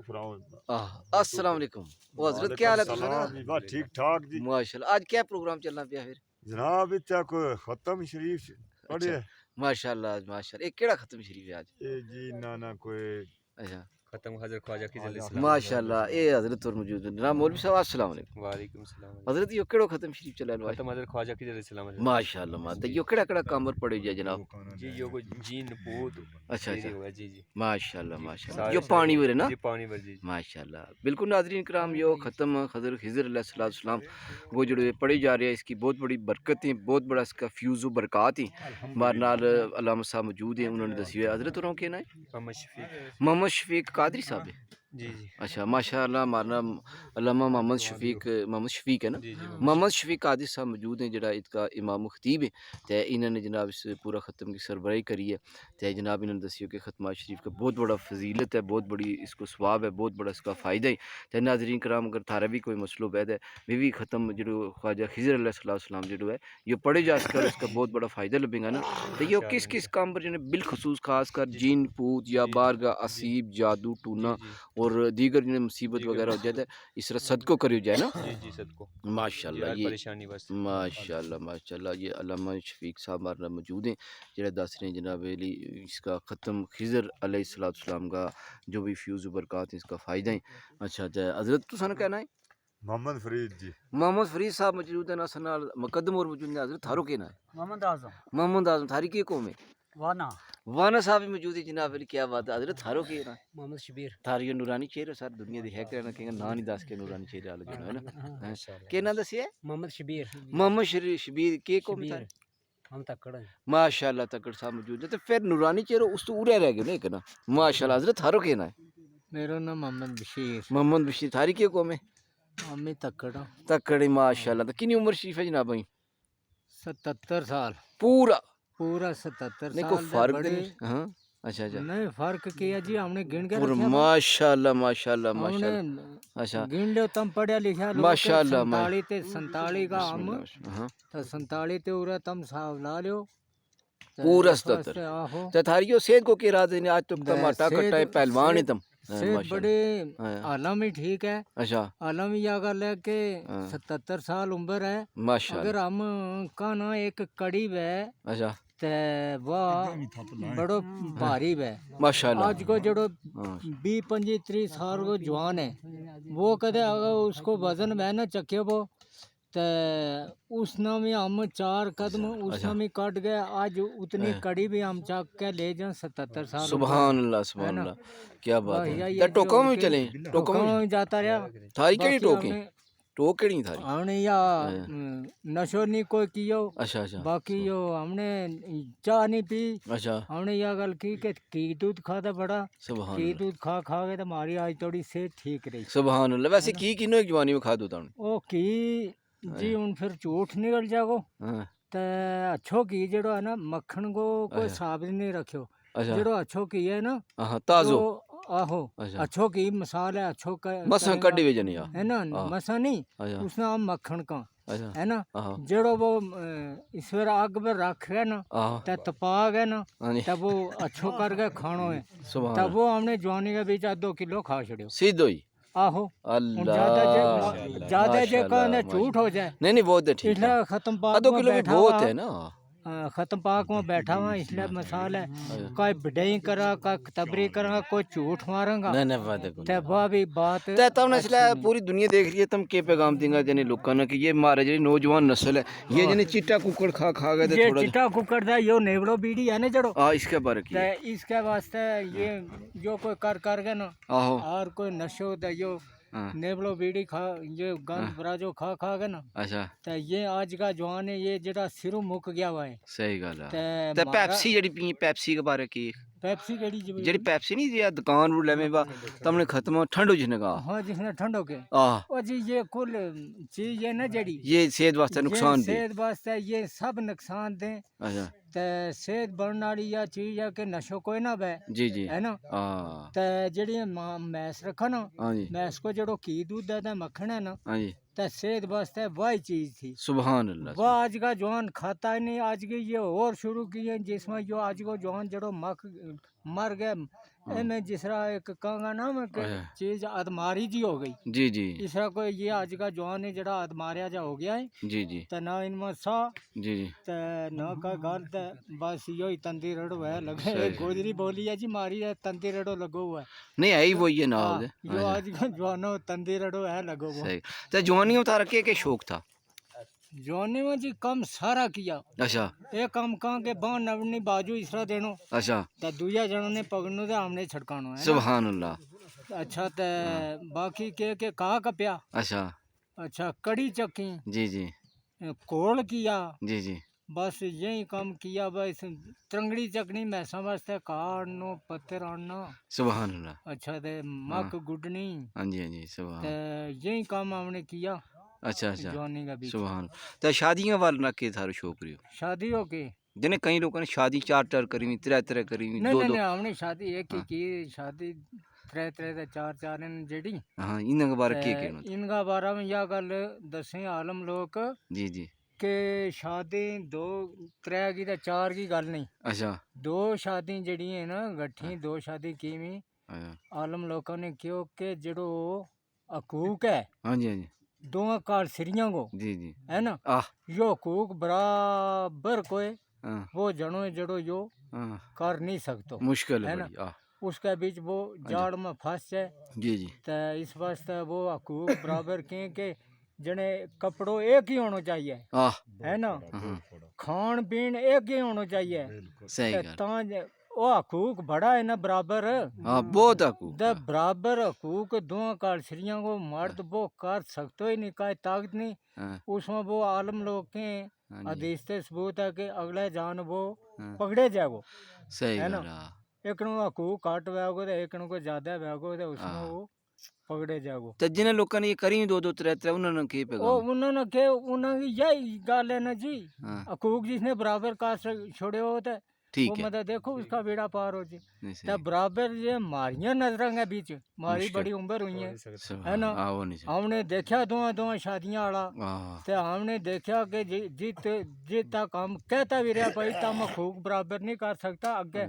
अस्सलाम वालेकुम। वो हजरत क्या हाल है तुसां दा? बस ठीक ठाक जी माशाल्लाह। आज क्या प्रोग्राम चलना पिया फिर? जनाब। इत्थे कोई खत्म शरीफ अच्छा। पढ़े माशाल्लाह माशाल्लाह। एक केड़ा खत्म शरीफ है आज? जी ना कोई अच्छा। खत्म हज़रत ख्वाजा खिजर इस्लाम। माशाल्लाह। ए हजरत और मौजूद हैं। जनाब मौलवी साहब अस्सलाम वालेकुम। वालेकुम सलाम। हजरत यो केड़ो खत्म शरीफ चला लो आज? खत्म हज़रत ख्वाजा खिजर इस्लाम। माशाल्लाह मा तो यो केड़ा केड़ा कामर पड़े जा जनाब? जी यो को जीन पूत अच्छा अच्छा। हुआ जी जी माशाल्लाह माशाल्लाह। सारे यो पानी वरे ना? जी पानी भर जी माशाल्लाह। बिल्कुल नाज़रीन किराम यो ख़त्म हज़रत खिज़र अलैहिस्सलाम वो जुड़े पढ़े जा रहे हैं। इसकी बहुत बड़ी बरकत है, बहुत बड़ा इसका फ्यूज़ व बरक़ात है। हमारे नाल अल्लामा साहब मौजूद हैं, उन्होंने दसी है। हज़रत होरें केह् नाम है? मोहम्मद शफीक मोहम्मद शफीक कादरी साहब है। जी जी अच्छा माशाल्लाह। हमारा नाम अल्लामा मोहम्मद शफीक है ना? जी जी मोहम्मद शफीक कादरी साहब मौजूद हैं, जरा इसका इमाम ख़तीब है। तो इन्होंने जनाब इस पूरा ख़त्म की सरबराही करी है। तो जनाब इन्होंने दसियो कि ख़त्मा शरीफ का बहुत बड़ा फजीलत है, बहुत बड़ी इसको सवाब है, बहुत बड़ा इसका फ़ायदा है। तो नाज़रीन कराम अगर थारा भी कोई मसलो पैदा है भी ख़त्म जो ख्वाजा खिज़र अलैहिस्सलाम जो है ये पढ़े जा सके और इसका बहुत बड़ा फ़ायदा लभेगा ना। तो ये किस किस काम पर जिन्हें बिलखसूस खास कर जिन पूत या बारगा असीब जादू टूना और दीगर जिन्हें मुसीबत वगैरह हो जाए तो इस तरह सदको करी जाए ना। जी जी सबको माशाल्लाह हर ये परेशानी बस माशाल्लाह माशाल्लाह ये अल्लामा शफीक साहब हमारे मौजूद हैं, जरा दस रहे हैं जनाब अली इसका ख़त्म खिज़र अलैहिस्सलाम का जो भी फ्यूज़ बरक़ात है इसका फ़ायदा है। अच्छा अच्छा हज़रत तुसां कहना है? मोहम्मद फरीद जी मोहम्मद फरीद साहब मौजूद हैं ना सनाल मुकद्दम और मौजूद हैं। हज़रत थारो के ना है? मोहम्मद आज़म थारी की कौम है? वाना साहब भी मौजूद है जनाब अली। क्या बात है हज़रत थारो के ना? मोहम्मद शबीर थारी ये नूरानी चेहरा सारी दुनिया दी है कहना कहेंगे ना नहीं दस के नूरानी चेहरे वाला जो है ना। के ना दसिए? मोहम्मद शबीर मोहम्मद शबीर के कौम था? हम तकड़ हैं। माशाल्लाह तकड़ साहब मौजूद है। तो फिर नूरानी चेहरा उस तो उड़े रह गए ना एक ना। माशाल्लाह हज़रत थारो के ना है? मेरा नाम मोहम्मद बशीर मोहम्मद बशीर थारी की कौम है? अम्मी तकड़ तकड़ी माशाल्लाह। तो कितनी उम्र शरीफ है जनाब भाई? 77 साल पूरा पूरा 77 नहीं साल कोई फर्क बड़े नहीं। हाँ अच्छा अच्छा नहीं फर्क किया जी हमने गिन के पूरा रखा माशाल्लाह माशाल्लाह हमने माशाल्लाह। अच्छा गिन लो तम पढ़ा लिखा लोग माशाल्लाह 47 ते 47 का हम हाँ तो 47 ते उरा तम साहब ला लियो पूरा इस 77। वास्ते आहो तो थारियो सेहत को के रात ने आज तो टमाटा कट्टा है पहलवान है तुम। सेहत बड़े आलम ही ठीक है। अच्छा आलम यह गल है कि 77 साल उम्र है। माशाल्लाह। अगर हम का ना एक कड़ी है अच्छा ते वह बड़ो भारी है। माशाल्लाह। आज को जड़ो 20-25-30 साल को जवान है वो कदे अगर उसको वजन में ना चखे वो ते उसना में हम 4 कदम उसना में कट गए। आज उतनी कड़ी भी हम चक के ले जाए 77 साल सुभान अल्लाह सुभान अल्लाह। क्या बात है। तो टोका में चले टोका में जाता रहा। थारी केड़ी टोके टोक केड़ी थारी? हमने या नशो नहीं कोई कियो। अच्छा अच्छा बाकी यो हमने चाह नहीं पी। अच्छा हमने यह गल की कि घी दूध खाता बड़ा सुभान घी अल्लाह दूध खा खा के तो हमारी आज थोड़ी सेहत ठीक रही। सुभान अल्लाह। वैसे की किनो एक जवानी में खा दो ताने ओ की जी उन फिर झूठ निकल जागो हाँ ते अच्छो की जड़ो है ना मक्खन को कोई अच्छा साबित नहीं रखियो। अच्छा जड़ो अच्छो की है ना हाँ ताजो तो आहो अच्छा अच्छो की मिसाल है अच्छो मसा करेगा कड्डी वे जनिया है ना मसा नहीं अच्छा उसना हम मक्खन का अच्छा है ना हाँ जड़ो वो ईश्वर आग पर रख है ना हाँ ते तपा गए ना हाँ जी तब वो अच्छो करके खानो है सुभान तब वो हमने जवानी के बीच 2 किलो खा छड़ियो। सीधो ही आहो अल्लाह ज्यादा जे कहने झूठ हो जाए नहीं नहीं बहुत है ठीक है। इसलिए खत्म पाक आधो में किलो भी बैठा बहुत हुआ है ना। खत्म पाक में बैठा हुआ इसलिए मिसाल है कोई बिडाई करा का तबरी करा कोई झूठ मारेगा नहीं नहीं बात है ते वह भी बात ते तुमने इसलिए पूरी दुनिया देख रही है तुम के पैगाम देंगे जने लोगों ने कि ये हमारे जो नौजवान नस्ल है ये जने चिट्टा कुकड़ खा खा गए ये थोड़ा चिट्टा कुकड़ दा यो नेवड़ो बीड़ी है ना जड़ो इसके बारे की ते इसके वास्ते ये जो कोई कर गए ना आहो और कोई नशो ते यो हाँ नेवड़ो बीड़ी खा ये गंद बराजो खा खा के ना अच्छा ते ये आज का जवान है ये जड़ा सिरों मुक गया हुआ है। सही गल है। ते ते पेप्सी जड़ी पी पेप्सी के बारे की पेप्सी केड़ी जड़ी पेप्सी नहीं जी दुकान रू लेवे बा तुमने खत्म ठंडो जिने का हाँ जिसने ठंड हो के आ ओ जी ये कुल चीज है ना जड़ी ये सेहत वास्ते ये नुकसान दे। सेहत वास्ते ये सब नुकसान दे अच्छा ते सेहत बनने वाली या चीज है कि नशो कोई ना बे जी जी है ना हाँ ते जड़ी मैस रखो ना हाँ जी मैस को जड़ो घी दूध दा मक्खन है ना हाँ जी ते सेहत वास्ते वही चीज थी। सुभान अल्लाह वह आज का जवान खाता ही नहीं। आज की ये और शुरू किए जिसमें जो आज को जवान जड़ो मर गए मैं जिस तरह एक कहूँगा ना मैं कि अच्छा। चीज अदमारी जी हो गई जी जी इस तरह कोई ये आज का जवान है जरा अदमारिया जा हो गया है जी जी तो ना इनमें सा जी जी ते ना का गल ते बस यो ही तंदी रड़ो है लगे सही। गोजरी बोली है जी मारी है तंदी रड़ो लगो हुआ है नहीं है ही वही है ना हाँ, ਉਹਦੇ। यो अच्छा, आज का जवानो तंदी रड़ो है लगो हुआ सही तो जवानी में तारा के शौक था जवानी में जी कम सारा किया अच्छा एक काम कहाँ के बाँ नवनी बाजू इसरा देनो अच्छा ते दुया जनों ने पकड़नो ते हमने छड़कानो है ना। सुभान अल्लाह अच्छा ते बाकी के कहा कप्या अच्छा अच्छा कड़ी चक्की जी जी कोल किया जी जी बस यही काम किया बस तरंगड़ी चकनी मैसा वास्ते काटनो पत्थर आना सुभान अल्लाह अच्छा ते मक गुडनी हाँ जी हाँ जी सुभान ते यही काम हमने किया अच्छा अच्छा जवानी का बीच सुभान तो शादियां वाल ना के थारो शौक रहियो शादी हो के जिन्हें कई लोगों ने शादी चार चार करी हुई त्रै त्रै करी हुई नहीं दो नहीं दो नहीं हमने शादी एक ही हाँ। की शादी त्रै त्रै ते चार चार इन जेड़ी हाँ इन्हें के बारे के ते कहना इनका बारे में यह गल दसें आलम लोग जी जी के शादी दो त्रै की ते चार की गल नहीं अच्छा दो शादी जड़ी है ना गठी दो शादी की में अच्छा आलम लोगों ने क्यों के जड़ो हकूक है हाँ जी हाँ जी दोवां काल सिरियां को जी जी है ना आह यो हकूक बराबर कोई हाँ वो जनो जड़ो यो हाँ कर नहीं सकतो मुश्किल है है ना बड़ी आह उसके बीच वो जाड़ में फंस जाए जी जी तो इस वास्ते वो हकूक बराबर के जने कपड़ो एक ही होना चाहिए आह है ना हाँ खान पीन एक ही होना चाहिए सही ते गल तां वो हकूक बड़ा है ना बराबर हाँ बहुत हकूक द बराबर हकूक दोनों कालसरियों को मर्द वो कर सकते ही नहीं काई ताकत नहीं हाँ उसमें वो आलम लोग के हाँ जी हदीस से सबूत है कि अगले जान वो हाँ। पकड़े जाएगो सही है ना? गल हाँ एक नु हकूक काट वेगो तो एक नु को ज्यादा वेगो तो उसमें हाँ। वो पकड़े जाएगो तो जिन्हें लोगों ने ये करी दो दो त्रै त्रै उन्होंने के ओ पैगाम उन्होंने के उन्होंने यही गल है ना जी हाँ हकूक जिसने बराबर कास्ट छोड़े हो तो वो ठीक है मतलब देखो उसका बेड़ा पार हो जी नहीं तो सही बराबर ये मारियां नजर के बीच मारी मुश्किल। बड़ी उम्र हुई है सुभान है ना? हाँ वो नहीं सही हमने देखा दोवां शादियां वाला हाँ ते हमने देखा कि जितना काम कहता भी रहा भाई तम हकूक बराबर नहीं कर सकता आगे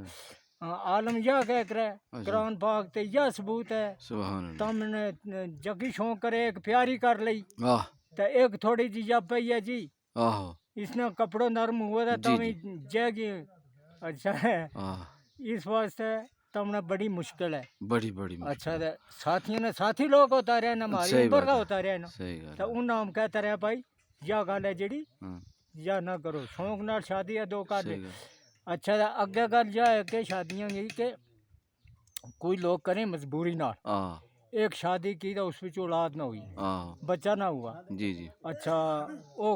आलम यह कह करे कुरान पाक ते यह सबूत है सुभान अल्लाह तुमने जगी शौक करे एक प्यारी कर ली आह ते एक थोड़ी जी जब पई है जी आहो इसने कपड़ों नरम हुआ था जी, तम जी। जाएगी अच्छा है आह इस वास्ते तुमने बड़ी मुश्किल है बड़ी बड़ी अच्छा ते साथियों ने साथी लोग होता रहे ना हमारी सही उम्र बात का है। होता रहे ना सही गल तो उन नाम कहता रहा भाई यह गल है जेड़ी हाँ या ना करो शौक नाल शादी है दो कर सही ले गल अच्छा ते अग्गे गल यह है कि शादियां की कि कोई लोग करें मजबूरी नाल आह एक शादी की तो उस विच औलाद ना हुई आह बच्चा ना हुआ जी जी अच्छा वो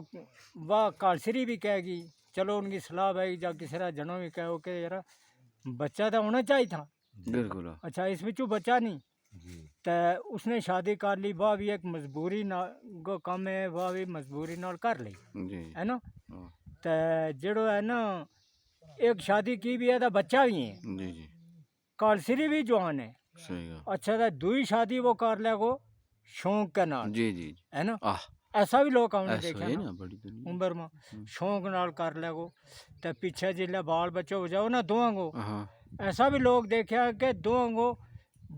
वाह कालसरी भी कहेगी चलो उनकी सलाह है या किसी का जनो भी कहो कि यार बच्चा तो होना चाहिए था बिल्कुल अच्छा इस विचों बच्चा नहीं तो उसने शादी कर ली वह भी एक मजबूरी ना को काम है वह भी मजबूरी नाल कर ली जी है ना हाँ, तो जड़ो है ना एक शादी की भी है तो बच्चा भी है जी जी कालसरी भी जवान है सही गल अच्छा तो दुई शादी वो कर लेगो शौक के नाल जी जी है ना आह ऐसा भी लोग हमने ऐसा देखा है ना ना बड़ी दुनिया उम्र में शौक नाल कर लेगो तो पीछे जिले बाल बच्चे हो जाओ ना दोवां को हाँ ऐसा भी लोग देखा कि दोवां को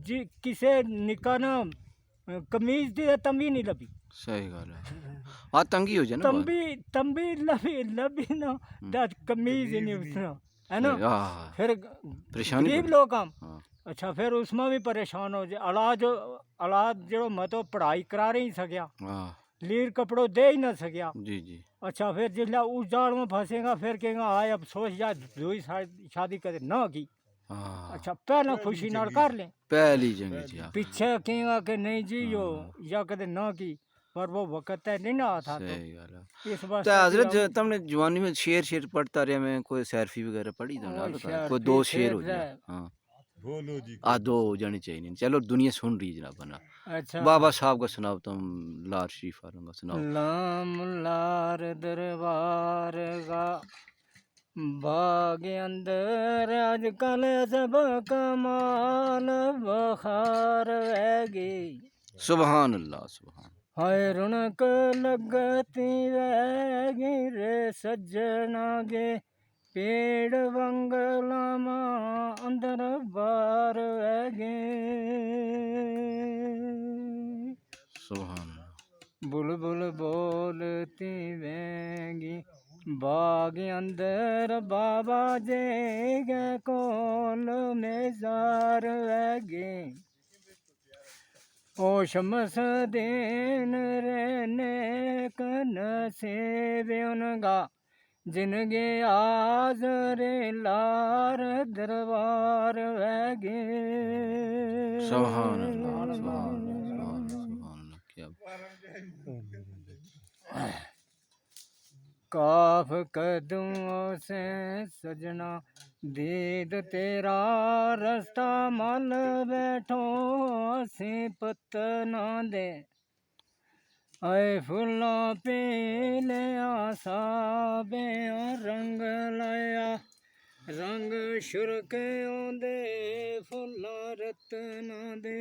जी किसे निका ना कमीज दी तंबी नहीं लभी सही गल है हाँ तंगी हो जाए ना बात। तंबी लभी ना तो कमीज ही नहीं उसना है ना आह फिर परेशानी गरीब बड़ी। लोग हम हाँ अच्छा फिर उसमें भी परेशान हो जाए औलाद जो मतलब पढ़ाई करा नहीं सकिया आह लीर कपड़ों दे ही ना सकिया जी जी अच्छा फिर जिसले उस जाड़ में फंसेगा फिर कहेगा आए अफसोस या दूसरी शादी करे ना की हाँ अच्छा पहला खुशी नाल कर लें पहली जंग जी हाँ पीछे कहेगा कि नहीं जी यो या कदे ना की पर वो वक्त है नहीं ना आता तो सही गल है इस तो वास्ते हजरत तुमने जवानी में शेर पढ़ता रहा मैं कोई सैरफी वगैरह पढ़ी तुमने वो आप बताओ। शेर कोई भी दो शेर शेर हो जाए है। हाँ बोलो जी आ दो हो जानी चाहिए नहीं चलो दुनिया सुन रही है जनाब ना अच्छा बाबा साहब का सुनाओ तुम लार शरीफ वालों का सुनाओ लाम लार दरबार का बाग अंदर आजकल सब कमाल बखार वैगी सुभान अल्लाह सुभान हाय रुणक लगती वैगी रे सज्जना गे पेड़ वंगलामा अंदर बार वगे सुभान अल्लाह। बुलबुल बोलती वेंगी बाग अंदर बाबा जेगे कोल में जार वगे ओ शमस दिन रहने कन से उनगा जिनगे आजरे लार दरबार वगे सुभान अल्लाह, सुभान अल्लाह, सुभान अल्लाह, क्या काफ कदमों से सजना दीद तेरा रास्ता मल बैठो से पतना दे आए फुल्ला पीले आसाबे रंग लाया रंग शुरके दे फुल्ला रतना दे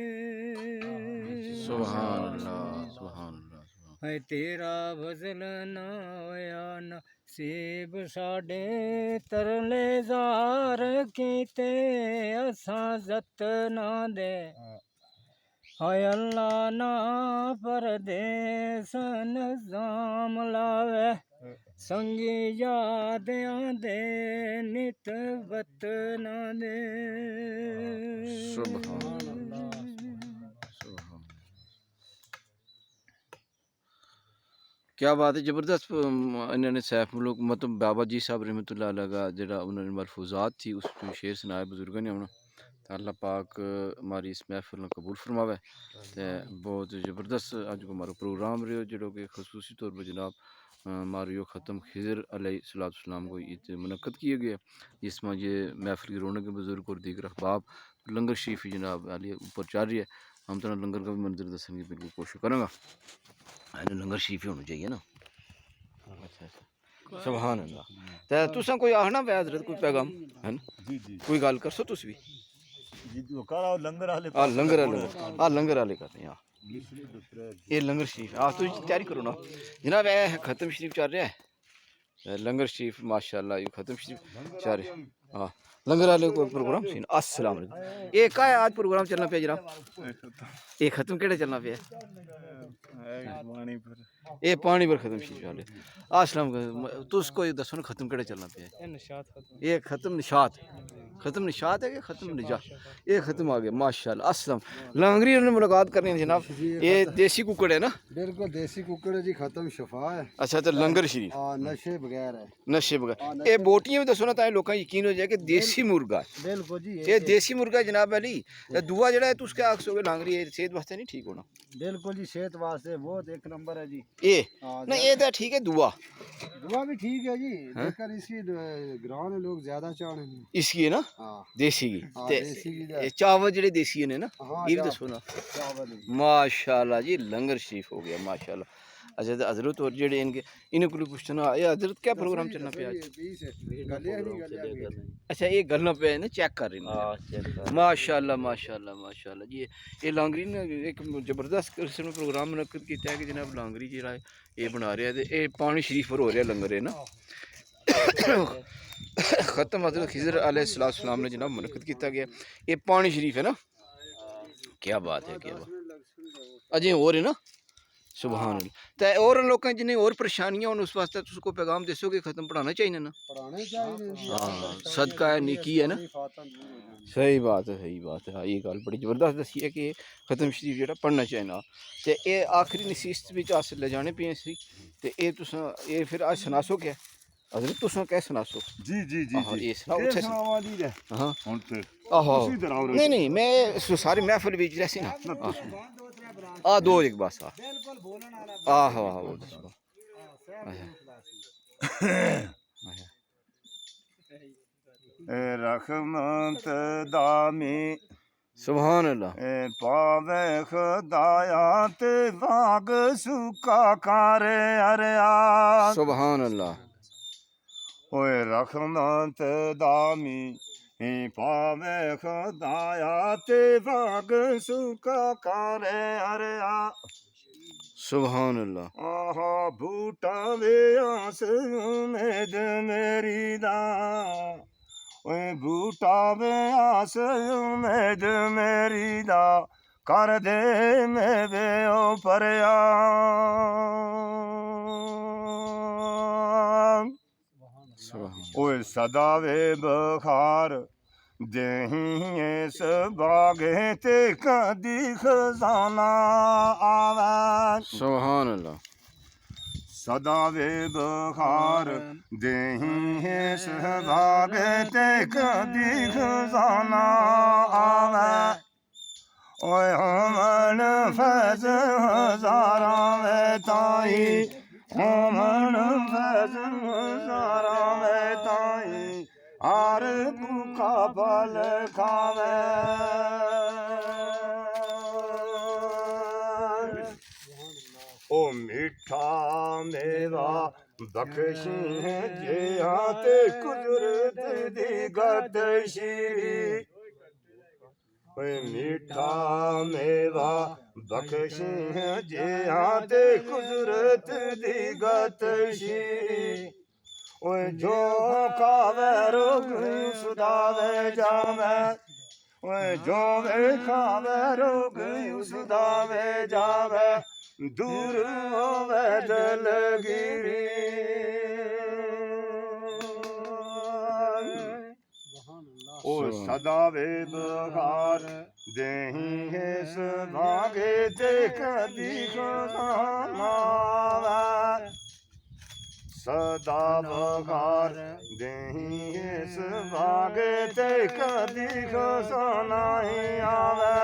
सुभान अल्लाह, सुभान अल्लाह, सुभान है तेरा फजल ना होया न सेब साडे तरले जार कीते असां जतना दे हाय अल्लाह ना परदेस नजाम लावे संगी याद आंदे नित वतना दे सुभान अल्लाह, सुभान। क्या बात है, ज़बरदस्त इन्होंने सैफ मुल्क मतलब बाबा जी साहब रहमतुल्लाह अलैह का जरा उन्होंने मलफूजात थी उस शेर सुनाए बुजुर्गों ने उन्होंने तो अल्लाह पाक हमारी इस महफिल को कबूल फरमावे तो बहुत ज़बरदस्त अज को हमारा प्रोग्राम रहो जो कि खसूसी तौर पर जनाब हमारे यो ख़त्म खिज़र अलैहिस्सलाम को ईद मुनक़द किया गया जिसमें ये महफिल की रौनक बुजुर्ग और दीगर अहबाब लंगर शरीफ जनाब आली ऊपर चल रही है हम तो लंगर का भी मंजर दसन की बिल्कुल कोशिश करूँगा लंगर शरीफ ही होना चाहिए ना अच्छा अच्छा सुभान अल्लाह ते तुसां कोई आखना पे हजरत कोई पैगाम है ना जी जी कोई गल करसो तुस भी जी वो करा लंगर वाले आ लंगर वाले करते हैं ये लंगर शरीफ तुम तैयारी करो ना जनाब ए खत्म शरीफ चल रहा है लंगर शरीफ माशाल्लाह ये खत्म शरीफ चल रहा है हाँ लंगर वाले को प्रोग्राम सी अस्सलाम वालेकुम ये का आज प्रोग्राम चलना पे जनाब ये खत्म केड़े चलना पे ये पानी पर खत्म शरीफ वाले अस्सलाम तुस कोई दसो ना खत्म केड़े चलना पे ये खत्म निशात है कि खत्म निजात ये खत्म आ गया माशाल्लाह अस्सलाम लांगरी ने मुलाकात करनी है जनाब ये देसी कुकड़ है ना बिल्कुल देसी कुकड़ है जी खत्म शफा है अच्छा तो लंगर शरीफ नशे बगैर है नशे बगैर ये बोटियां भी दसो ना ताकि लोगों को यकीन हो जाए कि देसी मुर्गा बिल्कुल जी ये देसी मुर्गा जनाब अली दुआ जेड़ा है तुस क्या आखोगे लांगरी ये सेहत वास्ते नहीं ठीक होना बिल्कुल जी सेहत वास्ते बहुत एक नंबर है जी ये हाँ, ना ये तो ठीक है दुआ दुआ भी ठीक है जी लेकिन इसकी ग्रां में लोग ज्यादा चाहने हैं इसकी है ना हाँ देसी की हाँ, ते देसी की ये चावल जेड़े देसी ने ना हाँ, ये भी दसो ना चावल है। माशाल्लाह जी लंगर शरीफ हो गया माशाल्लाह अच्छा तो हजरत और जेड़े इनके इन्हें को पूछना ये हजरत क्या प्रोग्राम चलना पे आज अच्छा ये गलना पे है ना चेक कर रही हैं माशाल्लाह माशाल्लाह माशाल्लाह जी ये लांगरी ने एक जबरदस्त किस्म का प्रोग्राम मुनक्कद किया है कि जनाब लांगरी जेड़ा है ये बना रहा है ये पानी शरीफ पर हो रहा है लंगर है ना ख़त्म हज़रत खिज़र अलैहिस्सलाम ने जनाब मुनक़्क़द किया गया ये पानी शरीफ है ना क्या बात है क्या बात अजय और है ना सुभान अल्लाह ते और लोगों जिन्हें और परेशानियां होन उस वास्ते तुस को पैगाम दसो कि खत्म पढ़ाना चाहिए ना पढ़ाने चाहिए हाँ सदका है नेकी है ना सही बात है हाँ ये गल बड़ी जबरदस्त दसी है कि खत्म शरीफ जो पढ़ना चाहिए ना ते ये आखिरी नसीहत भी अस ले जाने पे सी ते ये तुसां ये फिर अज सनासो क्या हजरत तुसां क्या सनासो जी जी जी हाँ, जी ये सुनाओ अच्छा हाँ हुन ते आहो उसी तरह हो नहीं मैं सारी महफिल बीच रही ना दो एक बस आहो आहो रहमत दामी सुभान अल्लाह पावे खुदाया ते वाग सुका करे अरिया सुभान अल्लाह ओए रहमत दामी पावे खुदाया ते वाग सुका करे अरिया सुभान अल्लाह आहा बूटा वे आस उम्मीद मेरी दा ओए बूटा वे आस उम्मीद मेरी दा कर दे मेवे ओ परया सुभान ओए सदा वे बखार देही इस बागे ते कदी खजाना आवे सुभान अल्लाह सदा वे बखार देही इस बागे ते कदी खजाना आवे ओए हमन फैज हजारां वे ताई हमन फैज हजारां वे ताई आर भूखा बल खावे ओ मीठा मेवा बख्शी जिया ते कुदरत दी गत श्री ओए मीठा मेवा बख्शी जिया ते कुदरत दी गत श्री ओए जो खावे रोग सुदावे जावे ओए जो वे खावे रोग सुदावे जावे दूर होवे दलगिरी ओ सदा वे बखार देही है भागे ते कदी खजाना सदा बखार देही इस भागे ते कदी खजाना ही आवे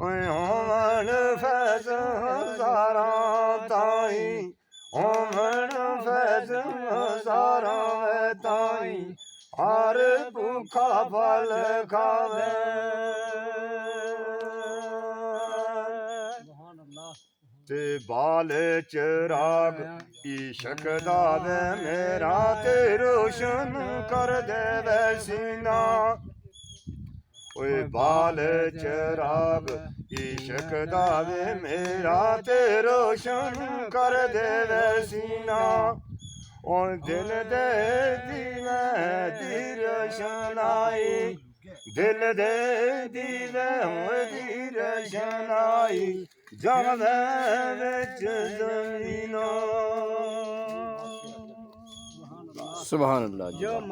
ओए होमन फैज हजारां ताई होमन फैज हजारां ताई हर भूखा फल खावे ते बाल चिराग इश्क दा वे मेरा ते रोशन कर दे सीना ओए बाल चिराग इश्क दा वे मेरा ते रोशन कर दे सीना ओ दिल दे दीवे दी रोशनाई दिल दे दीवे दी रोशनाई जावे विच ज़मीनों सुभान अल्लाह जी।